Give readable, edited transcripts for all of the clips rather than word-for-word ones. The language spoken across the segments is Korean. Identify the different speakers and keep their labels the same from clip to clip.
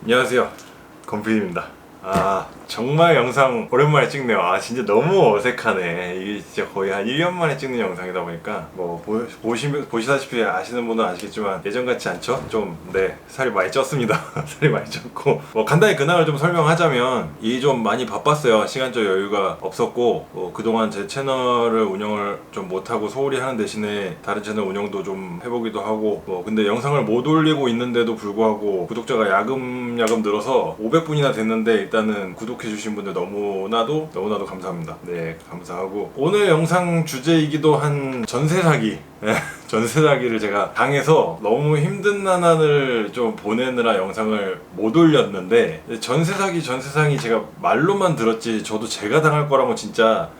Speaker 1: 안녕하세요, 건필입니다. 정말 영상 오랜만에 찍네요. 진짜 너무 어색하네. 이게 진짜 거의 한 1년 만에 찍는 영상이다 보니까 보시다시피 아시는 분은 아시겠지만 예전 같지 않죠? 살이 많이 쪘습니다. 살이 많이 쪘고 간단히 근황을 좀 설명하자면 일이 좀 많이 바빴어요. 시간적 여유가 없었고 그동안 제 채널을 운영을 좀 못하고 소홀히 하는 대신에 다른 채널 운영도 좀 해보기도 하고 근데 영상을 못 올리고 있는데도 불구하고 구독자가 야금야금 늘어서 500분이나 됐는데 일단은 구독해주신 분들 너무나도 감사합니다. 네, 감사하고 오늘 영상 주제이기도 한 전세 사기. 전세 사기를 제가 당해서 너무 힘든 나날을 좀 보내느라 영상을 못 올렸는데 전세 사기 제가 말로만 들었지 저도 제가 당할 거라고 진짜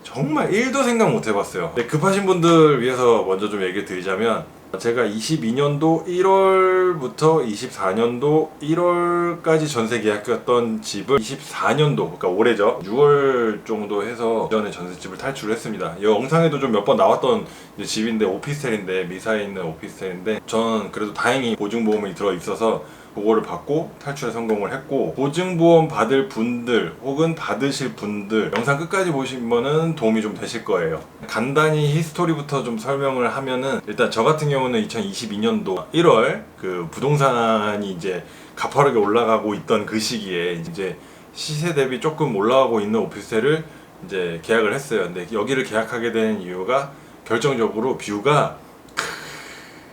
Speaker 1: 정말 1도 생각 못 해봤어요. 급하신 분들 위해서 먼저 좀 얘기를 드리자면 제가 22년도 1월부터 24년도 1월까지 전세 계약했던 집을 24년도, 그러니까 올해죠, 6월 정도 해서 전에 전셋집을 탈출을 했습니다. 이 영상에도 좀 몇 번 나왔던 집인데 오피스텔인데, 미사에 있는 오피스텔인데 저는 그래도 다행히 보증보험이 들어있어서 그거를 받고 탈출에 성공을 했고, 보증보험 받을 분들 혹은 받으실 분들 영상 끝까지 보시면은 도움이 좀 되실 거예요. 간단히 히스토리부터 좀 설명을 하면은, 일단 저 같은 경우는 2022년도 1월 그 부동산이 이제 가파르게 올라가고 있던 그 시기에 이제 시세 대비 조금 올라가고 있는 오피스텔을 이제 계약을 했어요. 근데 여기를 계약하게 된 이유가 결정적으로 뷰가,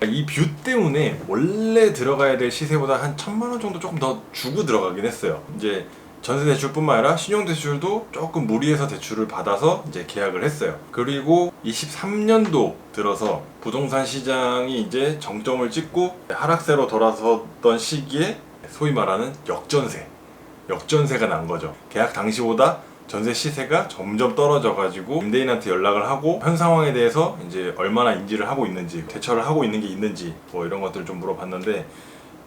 Speaker 1: 이 뷰 때문에 원래 들어가야 될 시세보다 한 1,000만 원 정도 조금 더 주고 들어가긴 했어요. 이제 전세 대출뿐만 아니라 신용 대출도 조금 무리해서 대출을 받아서 이제 계약을 했어요. 그리고 23년도 들어서 부동산 시장이 이제 정점을 찍고 하락세로 돌아섰던 시기에 소위 말하는 역전세가 난 거죠. 계약 당시보다 전세 시세가 점점 떨어져가지고 임대인한테 연락을 하고 현 상황에 대해서 이제 얼마나 인지를 하고 있는지, 대처를 하고 있는 게 있는지 이런 것들을 좀 물어봤는데,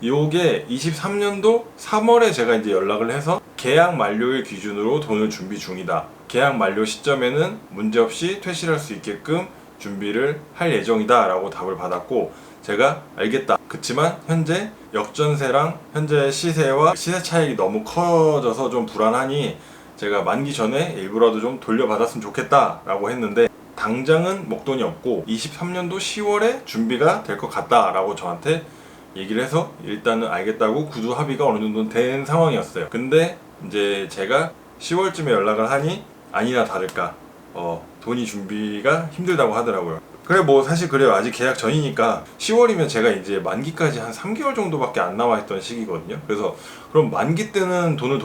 Speaker 1: 요게 23년도 3월에 제가 이제 연락을 해서 계약 만료일 기준으로 돈을 준비 중이다. 계약 만료 시점에는 문제없이 퇴실할 수 있게끔 준비를 할 예정이다 라고 답을 받았고, 제가 알겠다. 그치만 현재 역전세랑 현재 시세와 시세 차익이 너무 커져서 좀 불안하니 제가 만기 전에 일부라도 좀 돌려받았으면 좋겠다 라고 했는데, 당장은 목돈이 없고 23년도 10월에 준비가 될 것 같다 라고 저한테 얘기를 해서 일단은 알겠다고 구두 합의가 어느 정도 된 상황이었어요. 근데 이제 제가 10월쯤에 연락을 하니 아니나 다를까 돈이 준비가 힘들다고 하더라고요. 그래 사실 그래요. 아직 계약 전이니까 10월이면 제가 이제 만기까지 한 3개월 정도밖에 안 남아 있던 시기거든요. 그래서 그럼 만기 때는 돈을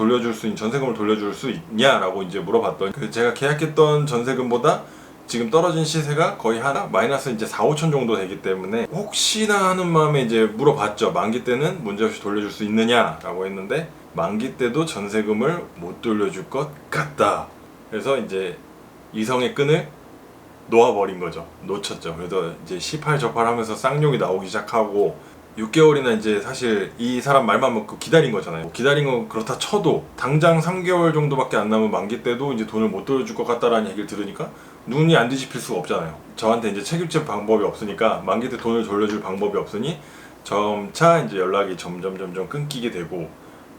Speaker 1: 전세금을 돌려줄 수 있냐라고 이제 물어봤더니, 제가 계약했던 전세금보다 지금 떨어진 시세가 거의 하나 마이너스 이제 4,5천 정도 되기 때문에 혹시나 하는 마음에 이제 물어봤죠. 만기 때는 문제없이 돌려줄 수 있느냐라고 했는데, 만기 때도 전세금을 못 돌려줄 것 같다. 그래서 이제 이성의 끈을 놓아버린 거죠. 놓쳤죠. 그래서 이제 18접할 하면서 쌍욕이 나오기 시작하고, 6개월이나 이제 사실 이 사람 말만 먹고 기다린 거잖아요. 기다린 건 그렇다 쳐도 당장 3개월 정도밖에 안 남은 만기 때도 이제 돈을 못 돌려줄 것 같다라는 얘기를 들으니까 눈이 안 뒤집힐 수가 없잖아요. 저한테 이제 책임질 방법이 없으니까, 만기 때 돈을 돌려줄 방법이 없으니 점차 이제 연락이 점점 끊기게 되고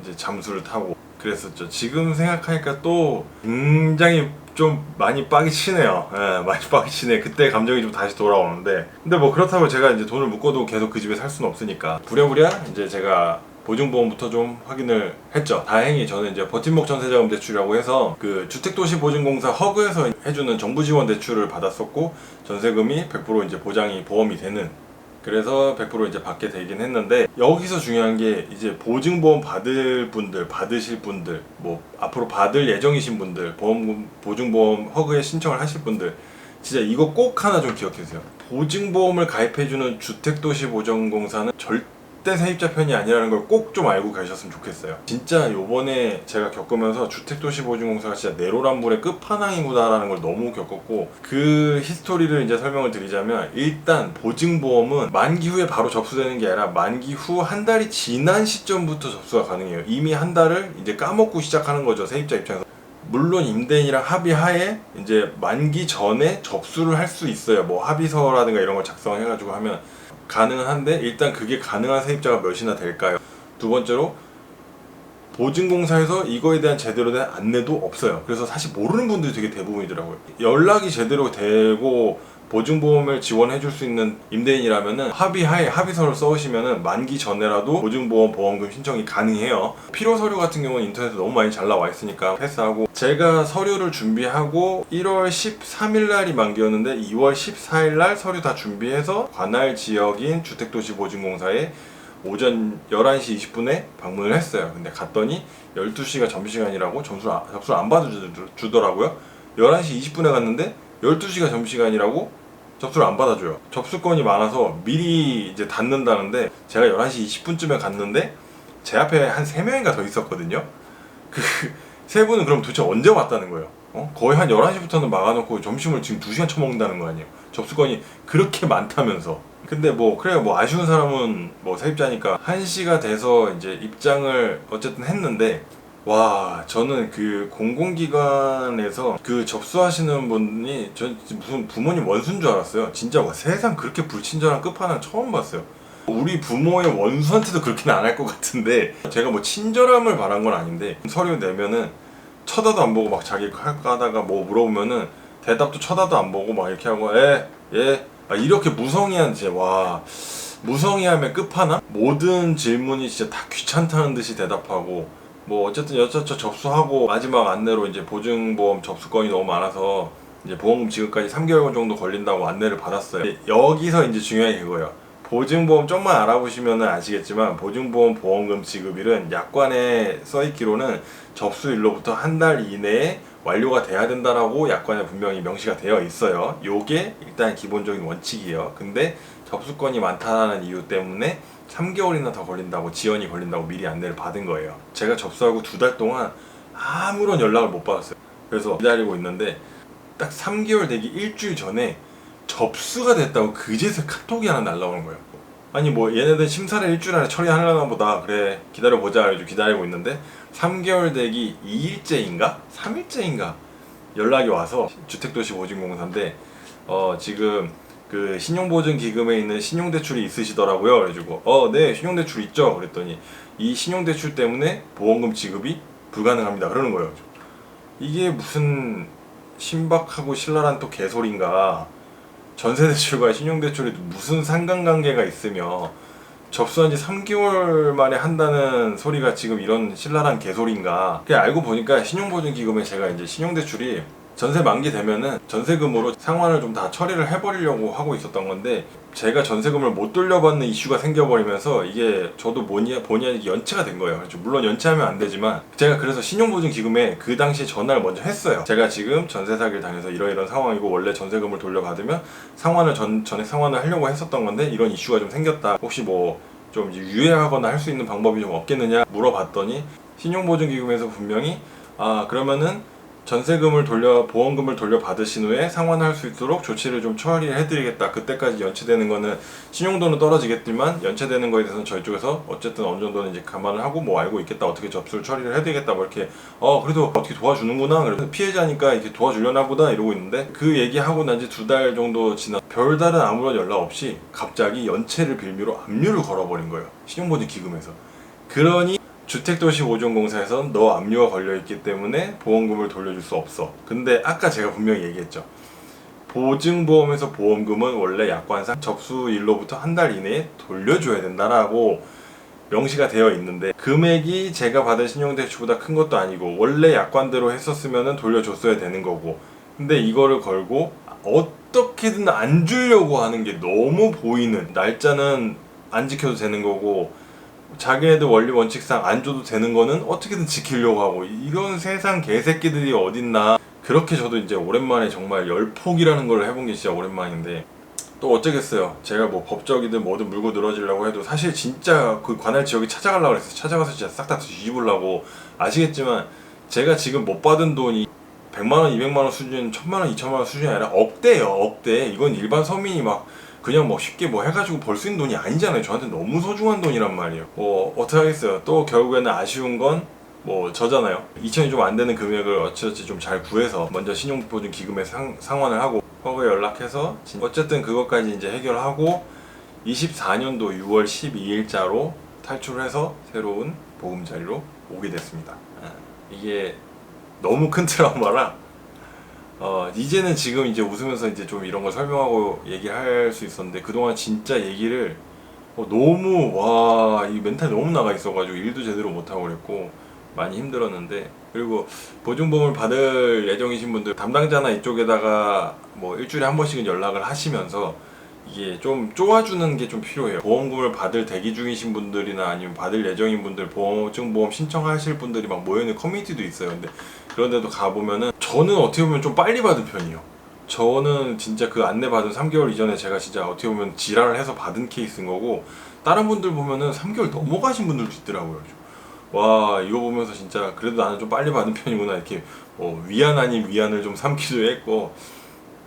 Speaker 1: 이제 잠수를 타고 그랬었죠. 지금 생각하니까 또 굉장히 좀 많이 빡이 치네요. 많이 빡이 치네. 그때 감정이 좀 다시 돌아오는데, 근데 그렇다고 제가 이제 돈을 묶어도 계속 그 집에 살 수는 없으니까 부랴부랴 이제 제가 보증보험부터 좀 확인을 했죠. 다행히 저는 이제 버팀목 전세자금 대출이라고 해서 그 주택도시보증공사 허그에서 해주는 정부 지원 대출을 받았었고, 전세금이 100% 이제 보장이 보험이 되는, 그래서 100% 이제 받게 되긴 했는데, 여기서 중요한 게 이제 보증보험 받으실 분들, 앞으로 받을 예정이신 분들, 보증보험 허그에 신청을 하실 분들, 진짜 이거 꼭 하나 좀 기억해주세요. 보증보험을 가입해주는 주택도시보증공사는 절대 세입자 편이 아니라는 걸 꼭 좀 알고 가셨으면 좋겠어요. 진짜 요번에 제가 겪으면서 주택도시보증공사가 진짜 내로남불의 끝판왕이구나라는 걸 너무 겪었고, 그 히스토리를 이제 설명을 드리자면, 일단 보증보험은 만기 후에 바로 접수되는 게 아니라 만기 후 한 달이 지난 시점부터 접수가 가능해요. 이미 한 달을 이제 까먹고 시작하는 거죠, 세입자 입장에서. 물론 임대인이랑 합의하에 이제 만기 전에 접수를 할 수 있어요. 합의서라든가 이런 걸 작성해가지고 하면 가능한데, 일단 그게 가능한 세입자가 몇이나 될까요? 두 번째로 보증공사에서 이거에 대한 제대로 된 안내도 없어요. 그래서 사실 모르는 분들이 되게 대부분이더라고요. 연락이 제대로 되고 보증보험을 지원해 줄 수 있는 임대인이라면은 합의하에 합의서를 써오시면은 만기 전에라도 보증보험 보험금 신청이 가능해요. 필요 서류 같은 경우는 인터넷에 너무 많이 잘 나와 있으니까 패스하고, 제가 서류를 준비하고 1월 13일 날이 만기였는데 2월 14일 날 서류 다 준비해서 관할 지역인 주택도시보증공사에 오전 11시 20분에 방문을 했어요. 근데 갔더니 12시가 점심시간이라고 접수를 안 받아주더라고요. 11시 20분에 갔는데 12시가 점심시간이라고 접수를 안 받아줘요. 접수건이 많아서 미리 이제 닫는다는데, 제가 11시 20분쯤에 갔는데 제 앞에 한 3명인가 더 있었거든요. 그 세 분은 그럼 도대체 언제 왔다는 거예요? 거의 한 11시부터는 막아놓고 점심을 지금 2시간 처먹는다는 거 아니에요? 접수건이 그렇게 많다면서. 근데 뭐 그래요, 뭐 아쉬운 사람은 뭐 세입자니까 1시가 돼서 이제 입장을 어쨌든 했는데, 와, 저는 그 공공기관에서 그 접수하시는 분이 저 무슨 부모님 원수인 줄 알았어요. 진짜 와, 세상 그렇게 불친절한 끝판왕 처음 봤어요. 우리 부모의 원수한테도 그렇게는 안 할 것 같은데, 제가 뭐 친절함을 바란 건 아닌데 서류 내면은 쳐다도 안 보고 막 자기 할까 하다가 뭐 물어보면은 대답도 쳐다도 안 보고 막 이렇게 하고 이렇게 무성의한, 진짜 와, 무성의함의 끝판왕? 모든 질문이 진짜 다 귀찮다는 듯이 대답하고, 뭐 어쨌든 여차저 접수하고 마지막 안내로 이제 보증보험 접수건이 너무 많아서 이제 보험금 지급까지 3개월 정도 걸린다고 안내를 받았어요. 여기서 이제 중요한 게 그거예요. 보증보험 좀만 알아보시면 아시겠지만 보증보험 보험금 지급일은 약관에 써있기로는 접수일로부터 한 달 이내에 완료가 돼야 된다라고 약관에 분명히 명시가 되어 있어요. 요게 일단 기본적인 원칙이에요. 근데 접수건이 많다는 이유 때문에 3개월이나 더 걸린다고, 지연이 걸린다고 미리 안내를 받은 거예요. 제가 접수하고 2달 동안 아무런 연락을 못 받았어요. 그래서 기다리고 있는데 딱 3개월 되기 일주일 전에 접수가 됐다고 그제서 카톡이 하나 날라오는 거예요. 아니 뭐 얘네들 심사를 일주일 안에 처리하려나 보다, 그래 기다려보자 해가지고 기다리고 있는데 3개월 되기 2일째인가? 3일째인가 연락이 와서, 주택도시보증공사인데 지금 그 신용보증기금에 있는 신용대출이 있으시더라고요. 그래가지고 네, 신용대출 있죠. 그랬더니 이 신용대출 때문에 보험금 지급이 불가능합니다 그러는 거예요. 이게 무슨 신박하고 신랄한 또 개소리인가. 전세대출과 신용대출이 무슨 상관관계가 있으며 접수한 지 3개월 만에 한다는 소리가 지금 이런 신랄한 개소리인가. 그게 알고 보니까 신용보증기금에 제가 이제 신용대출이 전세 만기 되면은 전세금으로 상환을 좀 다 처리를 해버리려고 하고 있었던 건데, 제가 전세금을 못 돌려받는 이슈가 생겨버리면서 이게 저도 본의 아니게 연체가 된 거예요. 물론 연체하면 안 되지만 제가 그래서 신용보증기금에 그 당시에 전화를 먼저 했어요. 제가 지금 전세 사기를 당해서 이런 상황이고 원래 전세금을 돌려받으면 상환을 전액 상환을 하려고 했었던 건데 이런 이슈가 좀 생겼다. 혹시 뭐 좀 유예하거나 할 수 있는 방법이 좀 없겠느냐 물어봤더니, 신용보증기금에서 분명히 그러면은 전세금을 보험금을 돌려받으신 후에 상환할 수 있도록 조치를 좀 처리해드리겠다. 그때까지 연체되는 거는 신용도는 떨어지겠지만 연체되는 거에 대해서는 저희 쪽에서 어쨌든 어느 정도는 이제 감안을 하고 뭐 알고 있겠다. 어떻게 접수를 처리를 해드리겠다. 뭐 이렇게 그래도 어떻게 도와주는구나. 그래서 피해자니까 이렇게 도와주려나 보다 이러고 있는데, 그 얘기하고 난 지 2달 정도 지나 별다른 아무런 연락 없이 갑자기 연체를 빌미로 압류를 걸어버린 거예요. 신용보증기금에서. 그러니 주택도시보증공사에서는 너 압류가 걸려있기 때문에 보험금을 돌려줄 수 없어. 근데 아까 제가 분명히 얘기했죠. 보증보험에서 보험금은 원래 약관상 접수일로부터 한 달 이내에 돌려줘야 된다라고 명시가 되어 있는데, 금액이 제가 받은 신용대출보다 큰 것도 아니고 원래 약관대로 했었으면 돌려줬어야 되는 거고, 근데 이거를 걸고 어떻게든 안 주려고 하는 게 너무 보이는, 날짜는 안 지켜도 되는 거고 자기네들 원리 원칙상 안 줘도 되는 거는 어떻게든 지키려고 하고, 이런 세상 개새끼들이 어딨나. 그렇게 저도 이제 오랜만에 정말 열폭이라는 걸 해본 게 진짜 오랜만인데, 또 어쩌겠어요. 제가 뭐 법적이든 뭐든 물고 늘어지려고 해도 사실 진짜 그 관할 지역에 찾아가려고 그랬어요. 찾아가서 진짜 싹 다 뒤집으려고. 아시겠지만 제가 지금 못 받은 돈이 100만원, 200만원 수준, 1000만원, 2000만원 수준이 아니라 억대예요. 억대. 이건 일반 서민이 막 그냥 뭐 쉽게 뭐 해가지고 벌 수 있는 돈이 아니잖아요. 저한테 너무 소중한 돈이란 말이에요. 뭐 어떻게 하겠어요. 또 결국에는 아쉬운 건 뭐 저잖아요. 2천이 좀 안 되는 금액을 어찌어찌 좀 잘 구해서 먼저 신용보증기금에 상환을 하고 허그에 연락해서 어쨌든 그것까지 이제 해결하고 24년도 6월 12일자로 탈출해서 새로운 보금자리로 오게 됐습니다. 이게 너무 큰 트라우마라 이제는 지금 이제 웃으면서 이제 좀 이런 걸 설명하고 얘기할 수 있었는데 그동안 진짜 얘기를 너무 이 멘탈이 너무 나가 있어가지고 일도 제대로 못하고 그랬고 많이 힘들었는데, 그리고 보증보험을 받을 예정이신 분들 담당자나 이쪽에다가 뭐 일주일에 한 번씩은 연락을 하시면서 이게 좀 쪼아주는 게 좀 필요해요. 보험금을 받을 대기 중이신 분들이나 아니면 받을 예정인 분들, 보증보험 신청하실 분들이 막 모여있는 커뮤니티도 있어요. 근데 그런 데도 가보면은 저는 어떻게 보면 좀 빨리 받은 편이에요. 저는 진짜 그 안내 받은 3개월 이전에 제가 진짜 어떻게 보면 지랄을 해서 받은 케이스인 거고, 다른 분들 보면은 3개월 넘어가신 분들도 있더라고요. 와, 이거 보면서 진짜 그래도 나는 좀 빨리 받은 편이구나 이렇게 위안 아닌 위안을 좀 삼기도 했고,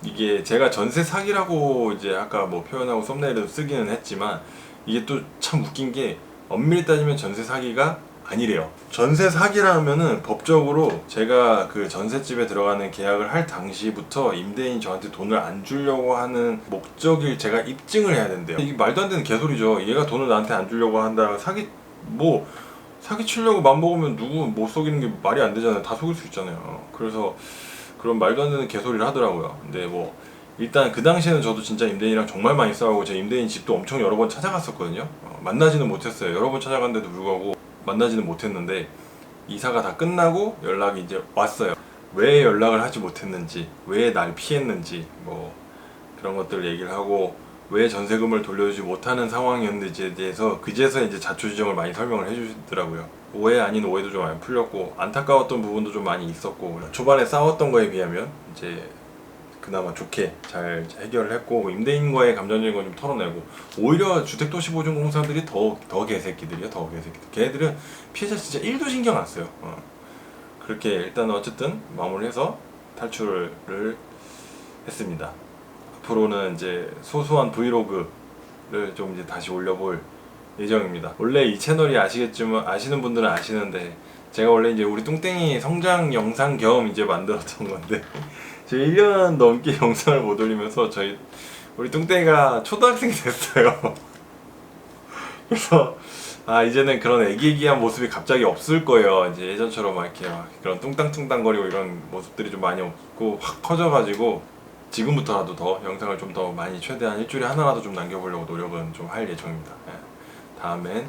Speaker 1: 이게 제가 전세 사기라고 이제 아까 뭐 표현하고 썸네일에도 쓰기는 했지만 이게 또 참 웃긴 게 엄밀히 따지면 전세 사기가 아니래요. 전세 사기라 하면은 법적으로 제가 그 전셋집에 들어가는 계약을 할 당시부터 임대인이 저한테 돈을 안 주려고 하는 목적을 제가 입증을 해야 된대요. 이게 말도 안 되는 개소리죠. 얘가 돈을 나한테 안 주려고 한다. 사기 치려고 맘먹으면 누구 못 속이는 게 말이 안 되잖아요. 다 속일 수 있잖아요. 그래서 그런 말도 안 되는 개소리를 하더라고요. 근데 뭐 일단 그 당시에는 저도 진짜 임대인이랑 정말 많이 싸우고 제 임대인 집도 엄청 여러 번 찾아갔었거든요. 만나지는 못했어요. 여러 번 찾아갔는데도 불구하고 만나지는 못했는데 이사가 다 끝나고 연락이 이제 왔어요. 왜 연락을 하지 못했는지, 왜 날 피했는지, 뭐 그런 것들 얘기를 하고 왜 전세금을 돌려주지 못하는 상황이었는지에 대해서 그제서 이제 자초지종을 많이 설명을 해주시더라고요. 오해 아닌 오해도 좀 많이 풀렸고 안타까웠던 부분도 좀 많이 있었고, 초반에 싸웠던 거에 비하면 이제 그나마 좋게 잘 해결을 했고, 임대인과의 감정적인 건 좀 털어내고, 오히려 주택도시보증공사들이 더 개새끼들이야. 더 개새끼들. 걔네들은 피해자 진짜 1도 신경 안 써요. 그렇게 일단 어쨌든 마무리해서 탈출을 했습니다. 앞으로는 이제 소소한 브이로그를 좀 이제 다시 올려볼 예정입니다. 원래 이 채널이 아시겠지만, 아시는 분들은 아시는데 제가 원래 이제 우리 뚱땡이 성장 영상 겸 이제 만들었던 건데 제가 1년 넘게 영상을 못 올리면서 우리 뚱땡이가 초등학생이 됐어요. 그래서 이제는 그런 애기애기한 모습이 갑자기 없을 거예요. 이제 예전처럼 막 이렇게 막 그런 뚱땅뚱땅거리고 이런 모습들이 좀 많이 없고 확 커져가지고 지금부터라도 더 영상을 좀 더 많이 최대한 일주일에 하나라도 좀 남겨보려고 노력은 좀 할 예정입니다. 다음엔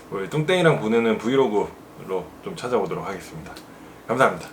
Speaker 1: 우리 뚱땡이랑 보내는 브이로그로 좀 찾아오도록 하겠습니다. 감사합니다.